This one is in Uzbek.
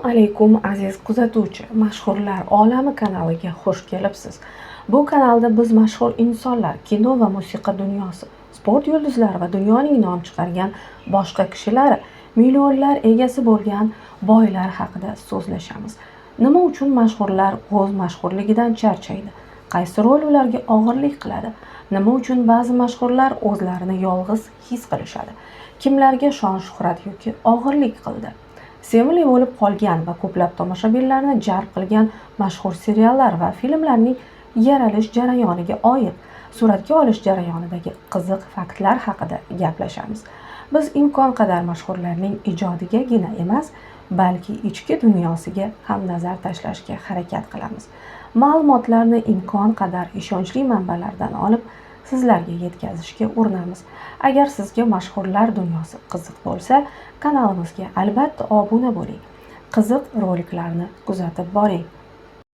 Alaykum aziz kuzatuvchi, Mashhurlar olami kanaliga xush kelibsiz. Bu kanalda biz mashhur insonlar, kino va musiqa dunyosi, sport yulduzlari va dunyoning nom chiqargan boshqa kishilari, millionlar egasi bo'lgan boylar haqida so'zlashamiz. Nima uchun mashhurlar o'z mashhurligidan charchaydi? Qaysi rol ularga og'irlik qiladi? Nima uchun ba'zi mashhurlar o'zlarini yolg'iz his qilishadi? Kimlarga shon-shuhrat yoki og'irlik qildi? Sevimli bo'lib qolgan va ko'plab tomoshabinlarni jalb qilgan mashhur seriallar va filmlarning yaralish jarayoniga oid suratga olish jarayonidagi qiziq faktlar haqida gaplashamiz. Biz imkon qadar mashhurlarning ijodigagina emas, balki ichki dunyosiga ham nazar tashlashga harakat qilamiz. Ma'lumotlarni imkon qadar ishonchli manbalardan olib, sizlarga yetkazishga urinamiz. Agar sizga mashhurlar dunyosi qiziq bo'lsa, kanalimizga albatta obuna bo'ling. Qiziq roliklarni kuzatib boring.